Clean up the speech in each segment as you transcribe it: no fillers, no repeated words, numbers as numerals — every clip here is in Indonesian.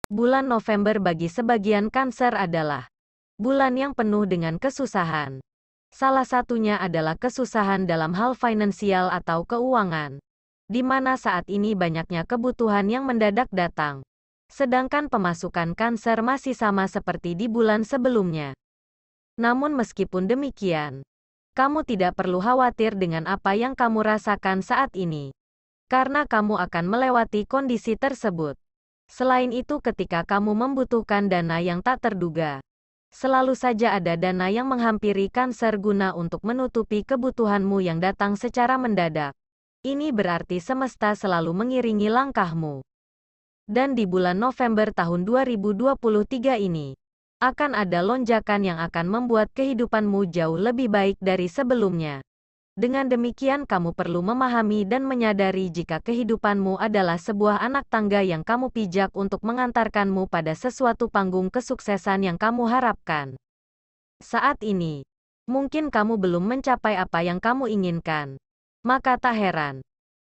Bulan November bagi sebagian Cancer adalah bulan yang penuh dengan kesusahan. Salah satunya adalah kesusahan dalam hal finansial atau keuangan, di mana saat ini banyaknya kebutuhan yang mendadak datang. Sedangkan pemasukan Cancer masih sama seperti di bulan sebelumnya. Namun meskipun demikian, kamu tidak perlu khawatir dengan apa yang kamu rasakan saat ini, karena kamu akan melewati kondisi tersebut. Selain itu, ketika kamu membutuhkan dana yang tak terduga, selalu saja ada dana yang menghampiri Cancer guna untuk menutupi kebutuhanmu yang datang secara mendadak. Ini berarti semesta selalu mengiringi langkahmu. Dan di bulan November tahun 2023 ini, akan ada lonjakan yang akan membuat kehidupanmu jauh lebih baik dari sebelumnya. Dengan demikian kamu perlu memahami dan menyadari jika kehidupanmu adalah sebuah anak tangga yang kamu pijak untuk mengantarkanmu pada sesuatu panggung kesuksesan yang kamu harapkan. Saat ini, mungkin kamu belum mencapai apa yang kamu inginkan. Maka tak heran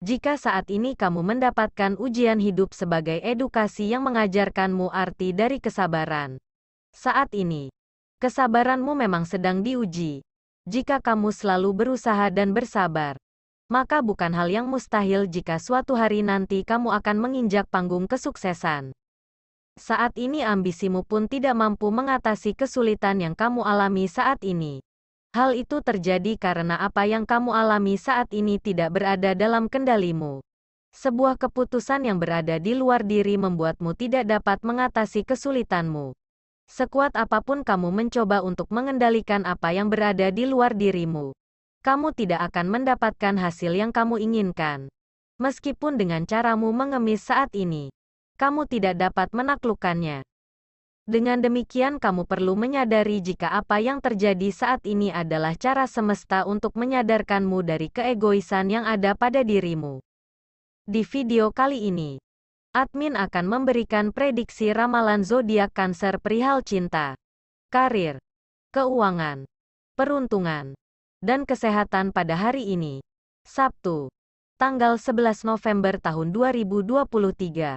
jika saat ini kamu mendapatkan ujian hidup sebagai edukasi yang mengajarkanmu arti dari kesabaran. Saat ini, kesabaranmu memang sedang diuji. Jika kamu selalu berusaha dan bersabar, maka bukan hal yang mustahil jika suatu hari nanti kamu akan menginjak panggung kesuksesan. Saat ini ambisimu pun tidak mampu mengatasi kesulitan yang kamu alami saat ini. Hal itu terjadi karena apa yang kamu alami saat ini tidak berada dalam kendalimu. Sebuah keputusan yang berada di luar diri membuatmu tidak dapat mengatasi kesulitanmu. Sekuat apapun kamu mencoba untuk mengendalikan apa yang berada di luar dirimu, kamu tidak akan mendapatkan hasil yang kamu inginkan. Meskipun dengan caramu mengemis saat ini, kamu tidak dapat menaklukkannya. Dengan demikian kamu perlu menyadari jika apa yang terjadi saat ini adalah cara semesta untuk menyadarkanmu dari keegoisan yang ada pada dirimu. Di video kali ini, admin akan memberikan prediksi ramalan zodiak Cancer perihal cinta, karir, keuangan, peruntungan, dan kesehatan pada hari ini, Sabtu, tanggal 11 November tahun 2023.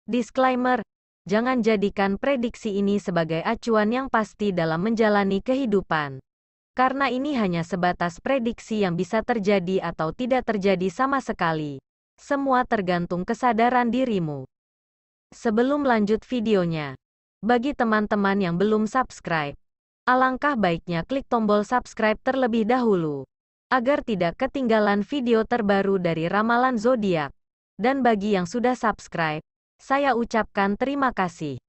Disclaimer, jangan jadikan prediksi ini sebagai acuan yang pasti dalam menjalani kehidupan. Karena ini hanya sebatas prediksi yang bisa terjadi atau tidak terjadi sama sekali. Semua tergantung kesadaran dirimu. Sebelum lanjut videonya, bagi teman-teman yang belum subscribe, alangkah baiknya klik tombol subscribe terlebih dahulu, agar tidak ketinggalan video terbaru dari ramalan zodiak. Dan bagi yang sudah subscribe, saya ucapkan terima kasih.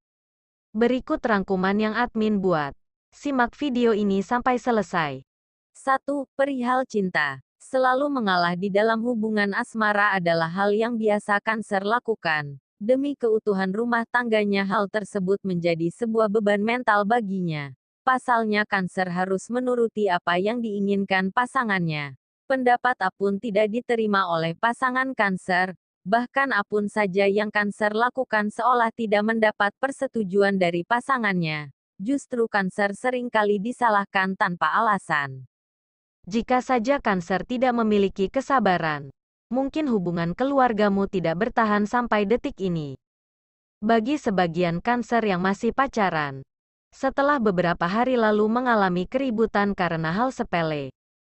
Berikut rangkuman yang admin buat. Simak video ini sampai selesai. 1. Perihal cinta. Selalu mengalah di dalam hubungan asmara adalah hal yang biasa Cancer lakukan. Demi keutuhan rumah tangganya hal tersebut menjadi sebuah beban mental baginya. Pasalnya Cancer harus menuruti apa yang diinginkan pasangannya. Pendapat apapun tidak diterima oleh pasangan Cancer, bahkan apapun saja yang Cancer lakukan seolah tidak mendapat persetujuan dari pasangannya. Justru Cancer seringkali disalahkan tanpa alasan. Jika saja Cancer tidak memiliki kesabaran, mungkin hubungan keluargamu tidak bertahan sampai detik ini. Bagi sebagian Cancer yang masih pacaran, setelah beberapa hari lalu mengalami keributan karena hal sepele,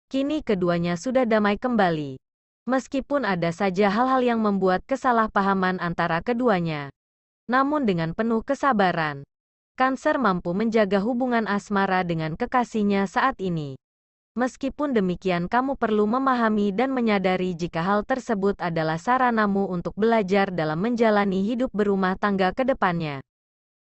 kini keduanya sudah damai kembali. Meskipun ada saja hal-hal yang membuat kesalahpahaman antara keduanya, namun dengan penuh kesabaran, Cancer mampu menjaga hubungan asmara dengan kekasihnya saat ini. Meskipun demikian kamu perlu memahami dan menyadari jika hal tersebut adalah saranamu untuk belajar dalam menjalani hidup berumah tangga ke depannya.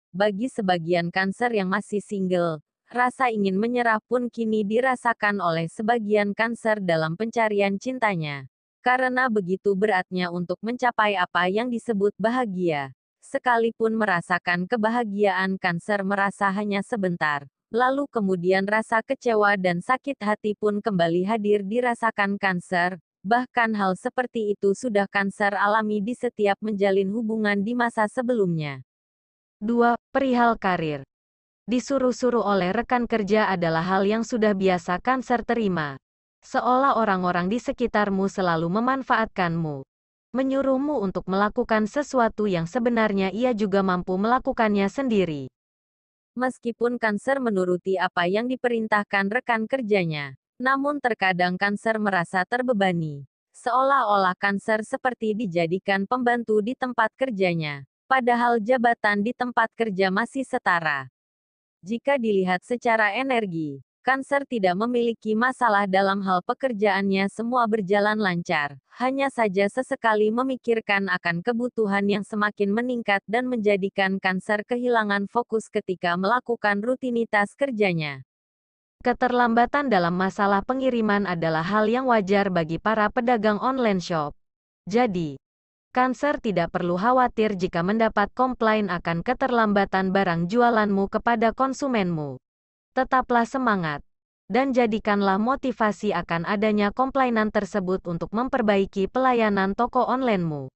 Bagi sebagian Cancer yang masih single, rasa ingin menyerah pun kini dirasakan oleh sebagian Cancer dalam pencarian cintanya. Karena begitu beratnya untuk mencapai apa yang disebut bahagia. Sekalipun merasakan kebahagiaan, Cancer merasa hanya sebentar. Lalu kemudian rasa kecewa dan sakit hati pun kembali hadir dirasakan Cancer. Bahkan hal seperti itu sudah Cancer alami di setiap menjalin hubungan di masa sebelumnya. 2. Perihal karir. Disuruh-suruh oleh rekan kerja adalah hal yang sudah biasa Cancer terima. Seolah orang-orang di sekitarmu selalu memanfaatkanmu. menyuruhmu untuk melakukan sesuatu yang sebenarnya ia juga mampu melakukannya sendiri. Meskipun Cancer menuruti apa yang diperintahkan rekan kerjanya, namun terkadang Cancer merasa terbebani. Seolah-olah Cancer seperti dijadikan pembantu di tempat kerjanya, padahal jabatan di tempat kerja masih setara. Jika dilihat secara energi, Cancer tidak memiliki masalah dalam hal pekerjaannya, semua berjalan lancar. Hanya saja sesekali memikirkan akan kebutuhan yang semakin meningkat dan menjadikan Cancer kehilangan fokus ketika melakukan rutinitas kerjanya. Keterlambatan dalam masalah pengiriman adalah hal yang wajar bagi para pedagang online shop. Jadi, Cancer tidak perlu khawatir jika mendapat komplain akan keterlambatan barang jualanmu kepada konsumenmu. Tetaplah semangat, dan jadikanlah motivasi akan adanya komplainan tersebut untuk memperbaiki pelayanan toko onlinemu.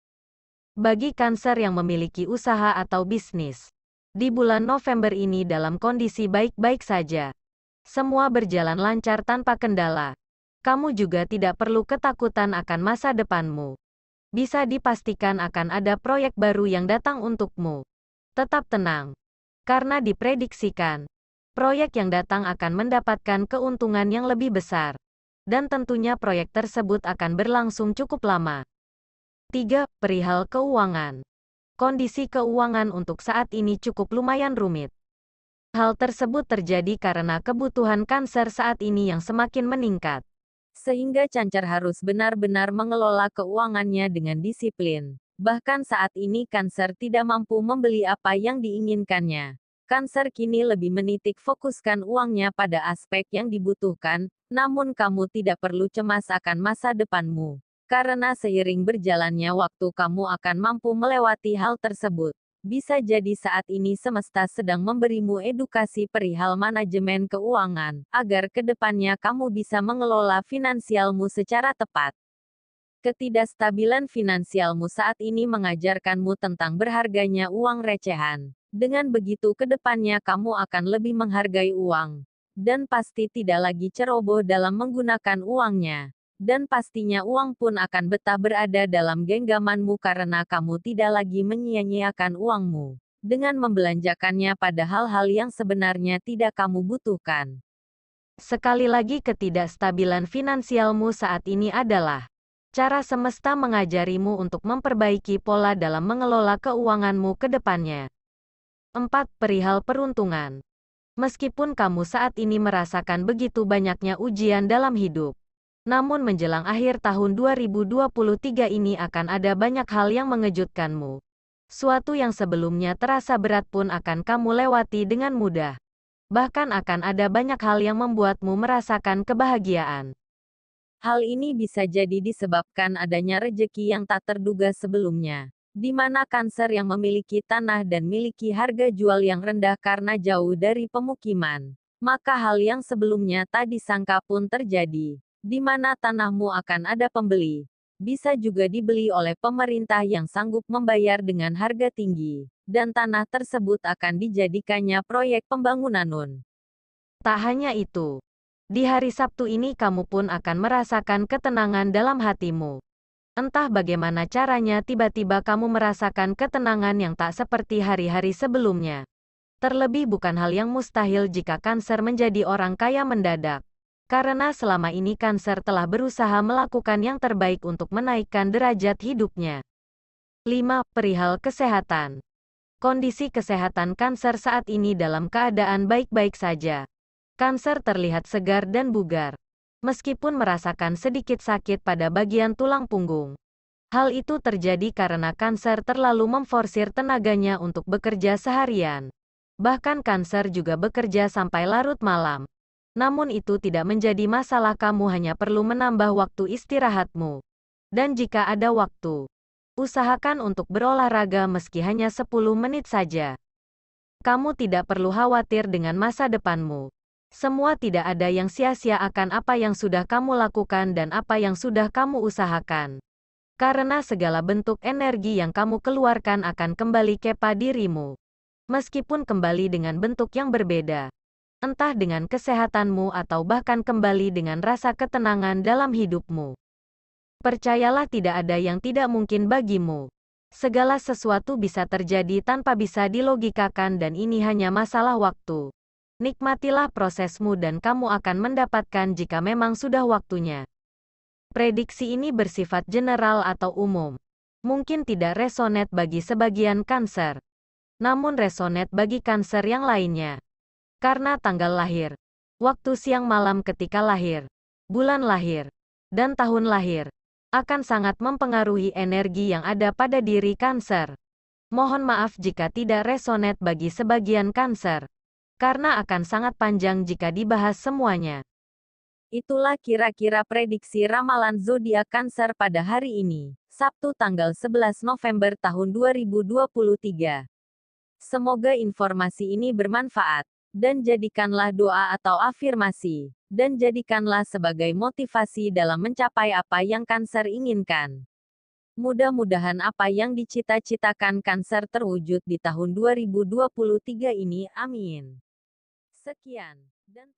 Bagi Cancer yang memiliki usaha atau bisnis, di bulan November ini dalam kondisi baik-baik saja. Semua berjalan lancar tanpa kendala. Kamu juga tidak perlu ketakutan akan masa depanmu. Bisa dipastikan akan ada proyek baru yang datang untukmu. Tetap tenang, karena diprediksikan, proyek yang datang akan mendapatkan keuntungan yang lebih besar. Dan tentunya proyek tersebut akan berlangsung cukup lama. 3. Perihal keuangan. Kondisi keuangan untuk saat ini cukup lumayan rumit. Hal tersebut terjadi karena kebutuhan Cancer saat ini yang semakin meningkat. Sehingga Cancer harus benar-benar mengelola keuangannya dengan disiplin. Bahkan saat ini Cancer tidak mampu membeli apa yang diinginkannya. Cancer kini lebih menitik fokuskan uangnya pada aspek yang dibutuhkan, namun kamu tidak perlu cemas akan masa depanmu. Karena seiring berjalannya waktu kamu akan mampu melewati hal tersebut. Bisa jadi saat ini semesta sedang memberimu edukasi perihal manajemen keuangan, agar kedepannya kamu bisa mengelola finansialmu secara tepat. Ketidakstabilan finansialmu saat ini mengajarkanmu tentang berharganya uang recehan. Dengan begitu kedepannya kamu akan lebih menghargai uang. Dan pasti tidak lagi ceroboh dalam menggunakan uangnya. Dan pastinya uang pun akan betah berada dalam genggamanmu karena kamu tidak lagi menyia-nyiakan uangmu dengan membelanjakannya pada hal-hal yang sebenarnya tidak kamu butuhkan. Sekali lagi, ketidakstabilan finansialmu saat ini adalah cara semesta mengajarimu untuk memperbaiki pola dalam mengelola keuanganmu ke depannya. 4. Perihal peruntungan. Meskipun kamu saat ini merasakan begitu banyaknya ujian dalam hidup, namun menjelang akhir tahun 2023 ini akan ada banyak hal yang mengejutkanmu. Suatu yang sebelumnya terasa berat pun akan kamu lewati dengan mudah. Bahkan akan ada banyak hal yang membuatmu merasakan kebahagiaan. Hal ini bisa jadi disebabkan adanya rejeki yang tak terduga sebelumnya, di mana Cancer yang memiliki tanah dan miliki harga jual yang rendah karena jauh dari pemukiman. Maka hal yang sebelumnya tak disangka pun terjadi, di mana tanahmu akan ada pembeli. Bisa juga dibeli oleh pemerintah yang sanggup membayar dengan harga tinggi, dan tanah tersebut akan dijadikannya proyek pembangunan. Tak hanya itu, di hari Sabtu ini kamu pun akan merasakan ketenangan dalam hatimu. Entah bagaimana caranya tiba-tiba kamu merasakan ketenangan yang tak seperti hari-hari sebelumnya. Terlebih bukan hal yang mustahil jika Cancer menjadi orang kaya mendadak. Karena selama ini Cancer telah berusaha melakukan yang terbaik untuk menaikkan derajat hidupnya. 5. Perihal kesehatan. Kondisi kesehatan Cancer saat ini dalam keadaan baik-baik saja. Cancer terlihat segar dan bugar, meskipun merasakan sedikit sakit pada bagian tulang punggung. Hal itu terjadi karena Cancer terlalu memforsir tenaganya untuk bekerja seharian. Bahkan Cancer juga bekerja sampai larut malam. Namun itu tidak menjadi masalah, kamu hanya perlu menambah waktu istirahatmu. Dan jika ada waktu, usahakan untuk berolahraga meski hanya 10 menit saja. Kamu tidak perlu khawatir dengan masa depanmu. Semua tidak ada yang sia-sia akan apa yang sudah kamu lakukan dan apa yang sudah kamu usahakan. Karena segala bentuk energi yang kamu keluarkan akan kembali kepada dirimu. Meskipun kembali dengan bentuk yang berbeda. Entah dengan kesehatanmu atau bahkan kembali dengan rasa ketenangan dalam hidupmu. Percayalah tidak ada yang tidak mungkin bagimu. Segala sesuatu bisa terjadi tanpa bisa dilogikakan dan ini hanya masalah waktu. Nikmatilah prosesmu dan kamu akan mendapatkan jika memang sudah waktunya. Prediksi ini bersifat general atau umum. Mungkin tidak resonate bagi sebagian Cancer, namun resonate bagi Cancer yang lainnya. Karena tanggal lahir, waktu siang malam ketika lahir, bulan lahir, dan tahun lahir akan sangat mempengaruhi energi yang ada pada diri Cancer. Mohon maaf jika tidak resonate bagi sebagian Cancer, karena akan sangat panjang jika dibahas semuanya. Itulah kira-kira prediksi ramalan zodiak Cancer pada hari ini, Sabtu tanggal 11 November tahun 2023. Semoga informasi ini bermanfaat, dan jadikanlah doa atau afirmasi, dan jadikanlah sebagai motivasi dalam mencapai apa yang Cancer inginkan. Mudah-mudahan apa yang dicita-citakan Cancer terwujud di tahun 2023 ini, amin. Sekian. Dan